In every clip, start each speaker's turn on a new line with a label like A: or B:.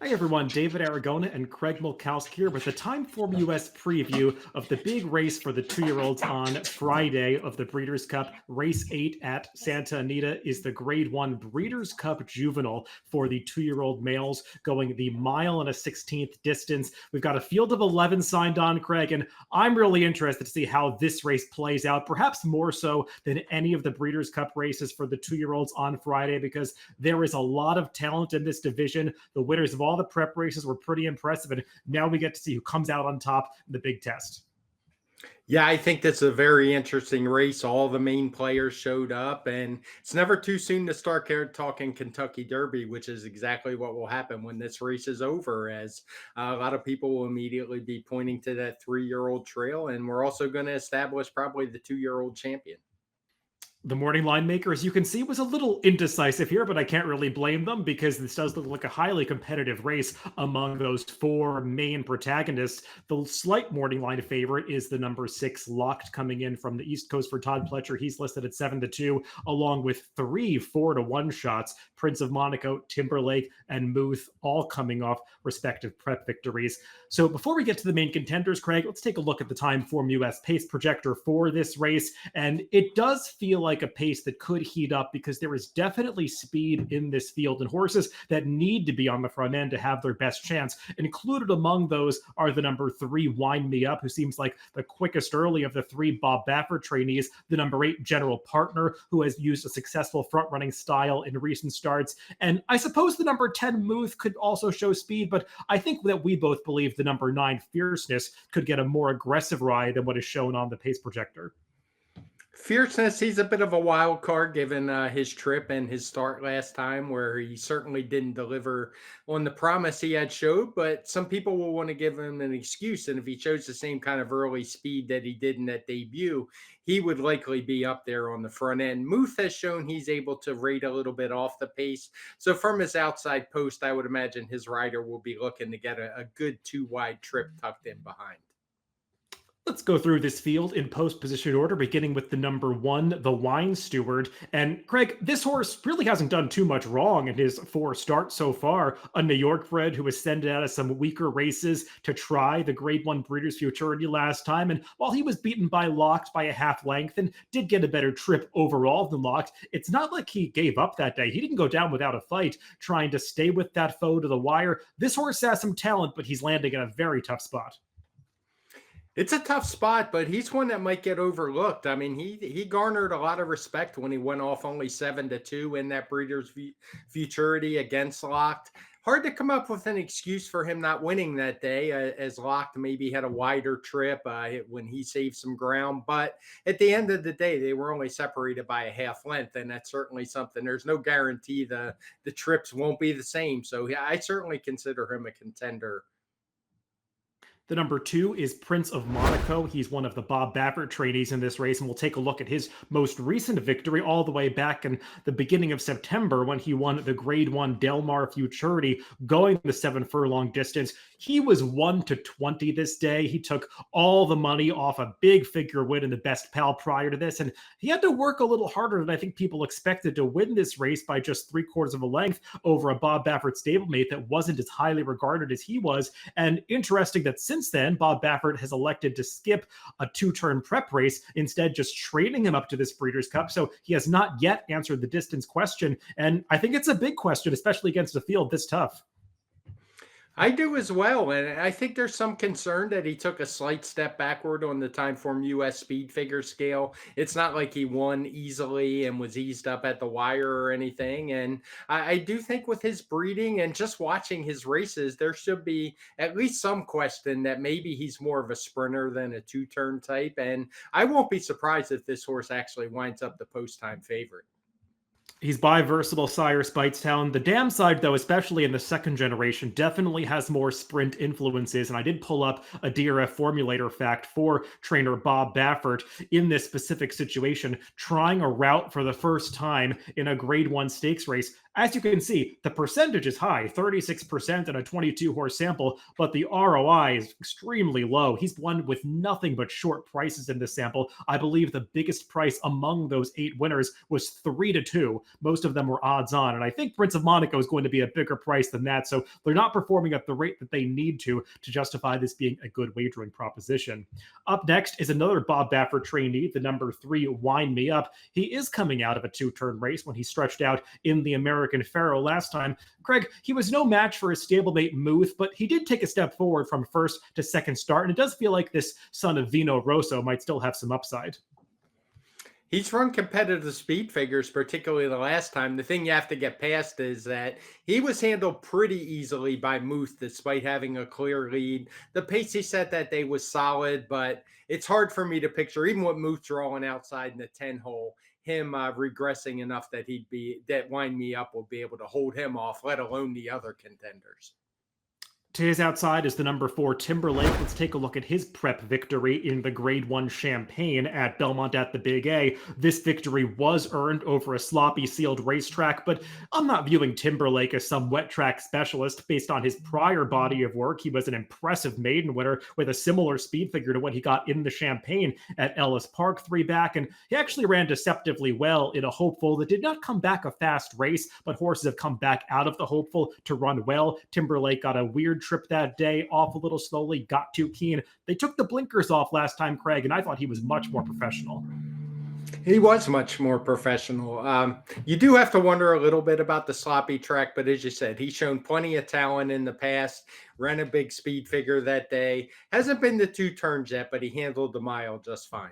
A: Hey everyone, David Aragona and Craig Milkowski here with the TimeformUS preview of the big race for the two-year-olds on Friday of the Breeders' Cup. Race 8 at Santa Anita is the Grade 1 Breeders' Cup Juvenile for the two-year-old males, going the 1.16 distance. We've got a field of 11 signed on, Craig, and I'm really interested to see how this race plays out, perhaps more so than any of the Breeders' Cup races for the two-year-olds on Friday, because there is a lot of talent in this division. The winners of all the prep races were pretty impressive, and now we get to see who comes out on top in the big test.
B: Yeah, I think that's a very interesting race. All the main players showed up, and it's never too soon to start talking Kentucky Derby, which is exactly what will happen when this race is over, as a lot of people will immediately be pointing to that 3-year-old trail, and we're also going to establish probably the 2-year-old champion.
A: The morning line maker, as you can see, was a little indecisive here, but I can't really blame them because this does look like a highly competitive race among those four main protagonists. The slight morning line favorite is the number 6 Locked, coming in from the East Coast for Todd Pletcher. He's listed at 7-2, along with 3 4-1 shots: Prince of Monaco, Timberlake, and Muth, all coming off respective prep victories. So before we get to the main contenders, Craig, let's take a look at the TimeformUS pace projector for this race. And it does feel like a pace that could heat up because there is definitely speed in this field and horses that need to be on the front end to have their best chance. Included among those are the number 3 Wind Me Up, who seems like the quickest early of the 3 Bob Baffert trainees, the number 8 General Partner, who has used a successful front running style in recent starts, and I suppose the number 10 Muth could also show speed, but I think that we both believe the number 9 Fierceness could get a more aggressive ride than what is shown on the pace projector.
B: Fierceness, he's a bit of a wild card given his trip and his start last time, where he certainly didn't deliver on the promise he had showed. But some people will want to give him an excuse, and if he shows the same kind of early speed that he did in that debut, he would likely be up there on the front end. Muth has shown he's able to rate a little bit off the pace, so from his outside post, I would imagine his rider will be looking to get a good 2-wide trip tucked in behind.
A: Let's go through this field in post-position order, beginning with the number 1, the Wine Steward. And Craig, this horse really hasn't done too much wrong in his 4 starts so far. A New York bred who was sent out of some weaker races to try the Grade 1 Breeders' Futurity last time. And while he was beaten by Locked by a half length and did get a better trip overall than Locked, it's not like he gave up that day. He didn't go down without a fight, trying to stay with that foe to the wire. This horse has some talent, but he's landing in a very tough spot.
B: It's a tough spot, but he's one that might get overlooked. I mean, he garnered a lot of respect when he went off only 7-2 in that Breeders' Futurity against Locked. Hard to come up with an excuse for him not winning that day, as Locked maybe had a wider trip when he saved some ground. But at the end of the day, they were only separated by a half length, and that's certainly something. There's no guarantee the trips won't be the same. So yeah, I certainly consider him a contender.
A: The number 2 is Prince of Monaco. He's one of the Bob Baffert trainees in this race, and we'll take a look at his most recent victory all the way back in the beginning of September when he won the Grade 1 Del Mar Futurity, going the 7-furlong distance. He was 1-20 this day. He took all the money off a big figure win in the Best Pal prior to this, and he had to work a little harder than I think people expected to win this race by just 3/4 of a length over a Bob Baffert stablemate that wasn't as highly regarded as he was. And interesting that since then, Bob Baffert has elected to skip a 2-turn prep race, instead just trading him up to this Breeders' Cup. So he has not yet answered the distance question. And I think it's a big question, especially against a field this tough.
B: I do as well, and I think there's some concern that he took a slight step backward on the TimeformUS speed figure scale. It's not like he won easily and was eased up at the wire or anything. And I do think with his breeding and just watching his races, there should be at least some question that maybe he's more of a sprinter than a 2-turn type. And I won't be surprised if this horse actually winds up the post-time favorite.
A: He's by Versatile Sire Speightstown. The dam side, though, especially in the second generation, definitely has more sprint influences. And I did pull up a DRF formulator fact for trainer Bob Baffert in this specific situation, trying a route for the first time in a Grade 1 stakes race. As you can see, the percentage is high, 36% in a 22-horse sample, but the ROI is extremely low. He's won with nothing but short prices in this sample. I believe the biggest price among those 8 winners was 3-2. most of them were odds on. And I think Prince of Monaco is going to be a bigger price than that. So they're not performing at the rate that they need to justify this being a good wagering proposition. Up next is another Bob Baffert trainee, the number 3, Wind Me Up. He is coming out of a 2-turn race when he stretched out in the American Pharoah last time. Craig, he was no match for his stablemate Muth, but he did take a step forward from first to second start, and it does feel like this son of Vino Rosso might still have some upside.
B: He's run competitive speed figures, particularly the last time. The thing you have to get past is that he was handled pretty easily by Muth despite having a clear lead. The pace he set that day was solid, but it's hard for me to picture, even with Muth drawing outside in the 10 hole, him regressing enough that that Wind Me Up will be able to hold him off, let alone the other contenders.
A: To his outside is the number 4 Timberlake. Let's take a look at his prep victory in the Grade 1 Champagne at Belmont at the Big A. This victory was earned over a sloppy sealed racetrack, but I'm not viewing Timberlake as some wet track specialist based on his prior body of work. He was an impressive maiden winner with a similar speed figure to what he got in the Champagne at Ellis Park 3 back, and he actually ran deceptively well in a hopeful that did not come back a fast race, but horses have come back out of the hopeful to run well. Timberlake got a weird trip that day, off a little slowly, got too keen. They took the blinkers off last time, Craig, and I thought he was much more professional.
B: He was much more professional. You do have to wonder a little bit about the sloppy track, but as you said, he's shown plenty of talent in the past, ran a big speed figure that day. Hasn't been the 2 turns yet, but he handled the mile just fine.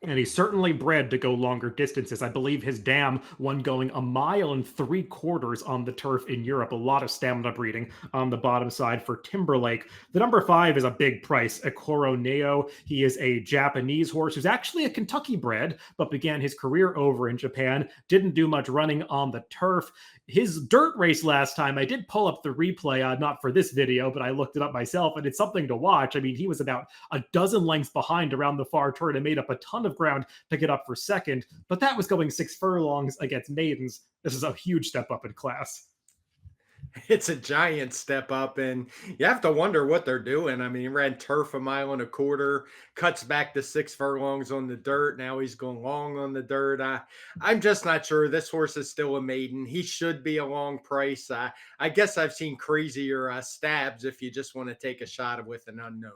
A: And he's certainly bred to go longer distances. I believe his dam won going 1.75 miles on the turf in Europe. A lot of stamina breeding on the bottom side for Timberlake. The number 5 is a big price, Aoron Neo. He is a Japanese horse who's actually a Kentucky bred, but began his career over in Japan. Didn't do much running on the turf. His dirt race last time, I did pull up the replay, not for this video, but I looked it up myself, and it's something to watch. I mean, he was about a dozen lengths behind around the far turn and made up a ton of ground to get up for second, but that was going 6 furlongs against maidens. This is a huge step up in class.
B: It's a giant step up, and you have to wonder what they're doing. I mean, he ran turf 1.25 miles, cuts back to 6 furlongs on the dirt. Now he's going long on the dirt. I'm just not sure. This horse is still a maiden. He should be a long price. I guess I've seen crazier stabs if you just want to take a shot with an unknown.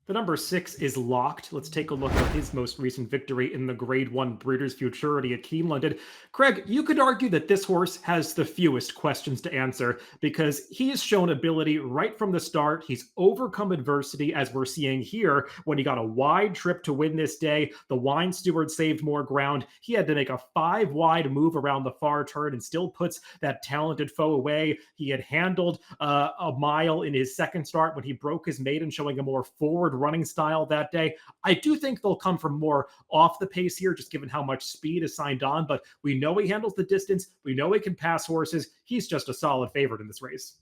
A: The number 6 is Locked. Let's take a look at his most recent victory in the Grade 1 Breeders' Futurity at Keeneland. And Craig, you could argue that this horse has the fewest questions to answer because he has shown ability right from the start. He's overcome adversity, as we're seeing here, when he got a wide trip to win this day. The Wine Steward saved more ground. He had to make a 5-wide move around the far turn and still puts that talented foe away. He had handled a mile in his second start when he broke his maiden, showing a more forward running style that day. I do think they'll come from more off the pace here, just given how much speed is signed on, but we know he handles the distance. We know he can pass horses. He's just a solid favorite in this race.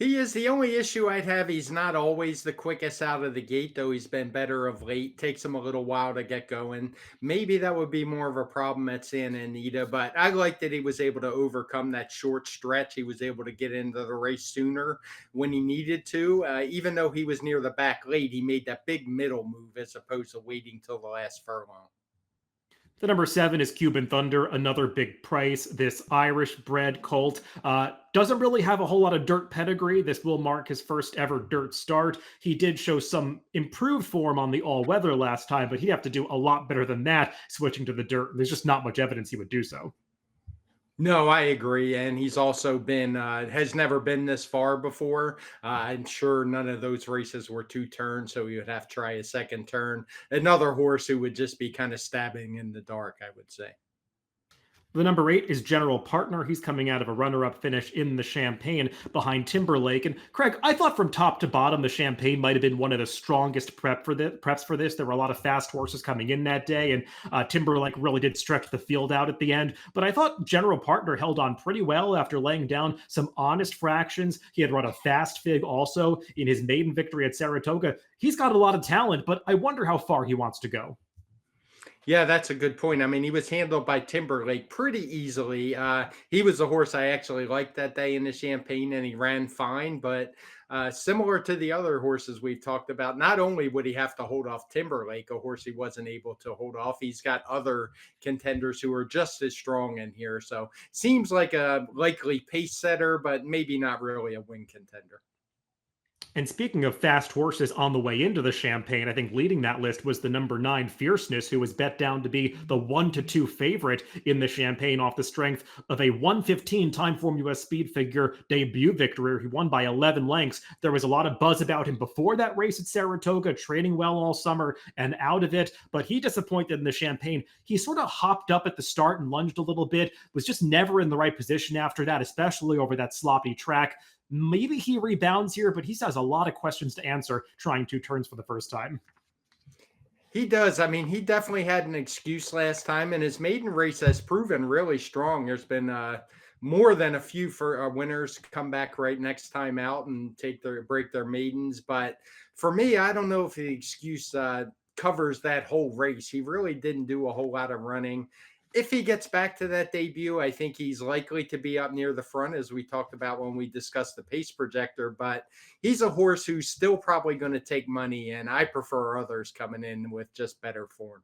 B: He is. The only issue I'd have, he's not always the quickest out of the gate, though he's been better of late. Takes him a little while to get going. Maybe that would be more of a problem at Santa Anita, but I like that he was able to overcome that short stretch. He was able to get into the race sooner when he needed to. Even though he was near the back late, he made that big middle move as opposed to waiting till the last furlong.
A: The number 7 is Cuban Thunder, another big price. This Irish-bred colt doesn't really have a whole lot of dirt pedigree. This will mark his first ever dirt start. He did show some improved form on the all-weather last time, but he'd have to do a lot better than that switching to the dirt. There's just not much evidence he would do so.
B: No, I agree. And he's also been, has never been this far before. I'm sure none of those races were 2 turns, so he would have to try a second turn. Another horse who would just be kind of stabbing in the dark, I would say.
A: The number 8 is General Partner. He's coming out of a runner-up finish in the Champagne behind Timberlake. And Craig, I thought from top to bottom, the Champagne might have been one of the strongest preps for this. There were a lot of fast horses coming in that day, and Timberlake really did stretch the field out at the end. But I thought General Partner held on pretty well after laying down some honest fractions. He had run a fast fig also in his maiden victory at Saratoga. He's got a lot of talent, but I wonder how far he wants to go.
B: Yeah, that's a good point. I mean, he was handled by Timberlake pretty easily. He was a horse I actually liked that day in the Champagne, and he ran fine. But Similar to the other horses we've talked about, not only would he have to hold off Timberlake, a horse he wasn't able to hold off, he's got other contenders who are just as strong in here. So seems like a likely pace setter, but maybe not really a win contender.
A: And speaking of fast horses on the way into the Champagne, I think leading that list was the number 9 Fierceness, who was bet down to be the 1-2 favorite in the Champagne off the strength of a 1:15 TimeformUS speed figure debut victory. He won by 11 lengths. There was a lot of buzz about him before that race at Saratoga, training well all summer and out of it, but he disappointed in the Champagne. He sort of hopped up at the start and lunged a little bit, was just never in the right position after that, especially over that sloppy track. Maybe he rebounds here, but he has a lot of questions to answer trying 2 turns for the first time.
B: He does. I mean, he definitely had an excuse last time, and his maiden race has proven really strong. There's been more than a few for winners come back right next time out and break their maidens. But for me, I don't know if the excuse covers that whole race. He really didn't do a whole lot of running. If he gets back to that debut, I think he's likely to be up near the front, as we talked about when we discussed the pace projector. But he's a horse who's still probably going to take money, and I prefer others coming in with just better form.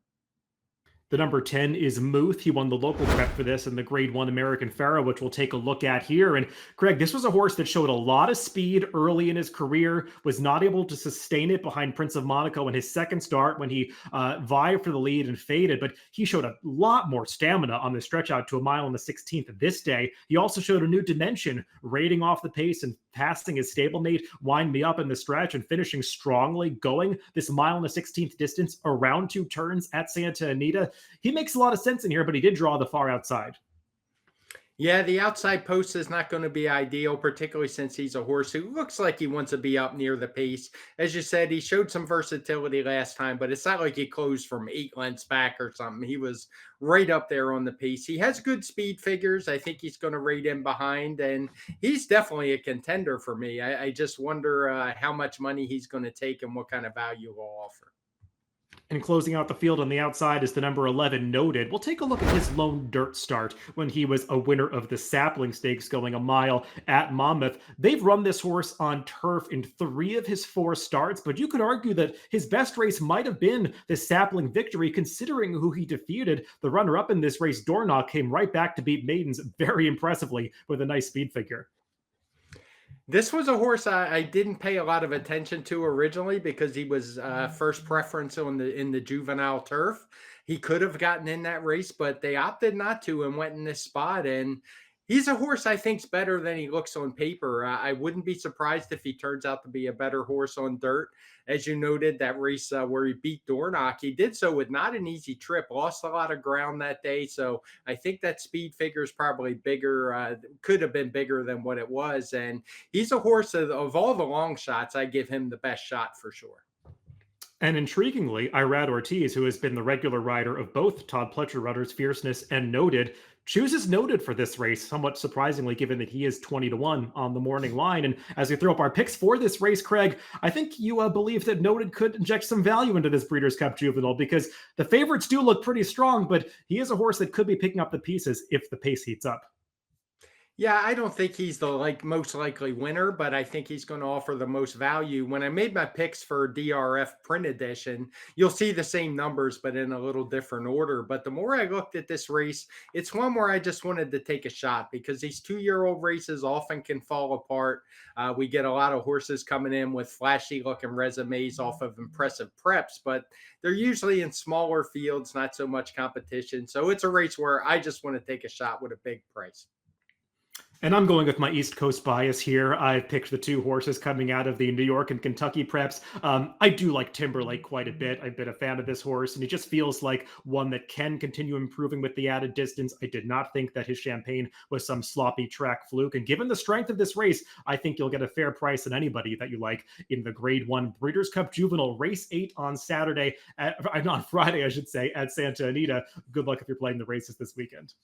A: The number 10 is Muth. He won the local prep for this in the Grade 1 American Pharoah, which we'll take a look at here. And Craig, this was a horse that showed a lot of speed early in his career, was not able to sustain it behind Prince of Monaco in his second start when he vied for the lead and faded, but he showed a lot more stamina on the stretch out to 1:16 of this day. He also showed a new dimension, raiding off the pace and passing his stablemate, Wind Me Up in the stretch and finishing strongly, going this 1:16 distance around 2 turns at Santa Anita. He makes a lot of sense in here, but he did draw the far outside.
B: Yeah, the outside post is not going to be ideal, particularly since he's a horse who looks like he wants to be up near the pace. As you said, he showed some versatility last time, but it's not like he closed from 8 lengths back or something. He was right up there on the pace. He has good speed figures. I think he's going to rate in behind, and he's definitely a contender for me. I just wonder how much money he's going to take and what kind of value he'll offer.
A: And closing out the field on the outside is the number 11 Noted. We'll take a look at his lone dirt start when he was a winner of the Sapling Stakes going a mile at Monmouth. They've run this horse on turf in 3 of his 4 starts, but you could argue that his best race might have been the Sapling victory, considering who he defeated. The runner-up in this race, Dornoch, came right back to beat Maidens very impressively with a nice speed figure.
B: This was a horse I didn't pay a lot of attention to originally because he was first preference in the juvenile turf. He could have gotten in that race, but they opted not to and went in this spot. And he's a horse I think's better than he looks on paper. I wouldn't be surprised if he turns out to be a better horse on dirt. As you noted, that race where he beat Dornoch, he did so with not an easy trip, lost a lot of ground that day. So I think that speed figure is probably bigger, could have been bigger than what it was. And he's a horse of all the long shots, I give him the best shot for sure.
A: And intriguingly, Irad Ortiz, who has been the regular rider of both Todd Pletcher runners, Fierceness and Noted, chooses Noted for this race, somewhat surprisingly, given that he is 20-1 on the morning line. And as we throw up our picks for this race, Craig, I think you believe that Noted could inject some value into this Breeders' Cup Juvenile because the favorites do look pretty strong, but he is a horse that could be picking up the pieces if the pace heats up.
B: Yeah, I don't think he's the most likely winner, but I think he's going to offer the most value. When I made my picks for DRF print edition, you'll see the same numbers, but in a little different order. But the more I looked at this race, it's one where I just wanted to take a shot because these 2-year-old races often can fall apart. We get a lot of horses coming in with flashy looking resumes off of impressive preps, but they're usually in smaller fields, not so much competition. So it's a race where I just want to take a shot with a big price.
A: And I'm going with my East Coast bias here. I've picked the 2 horses coming out of the New York and Kentucky preps. I do like Timberlake quite a bit. I've been a fan of this horse, and he just feels like one that can continue improving with the added distance. I did not think that his Champagne was some sloppy track fluke. And given the strength of this race, I think you'll get a fair price on anybody that you like in the Grade 1 Breeders' Cup Juvenile Race 8 on Friday, I should say, at Santa Anita. Good luck if you're playing the races this weekend.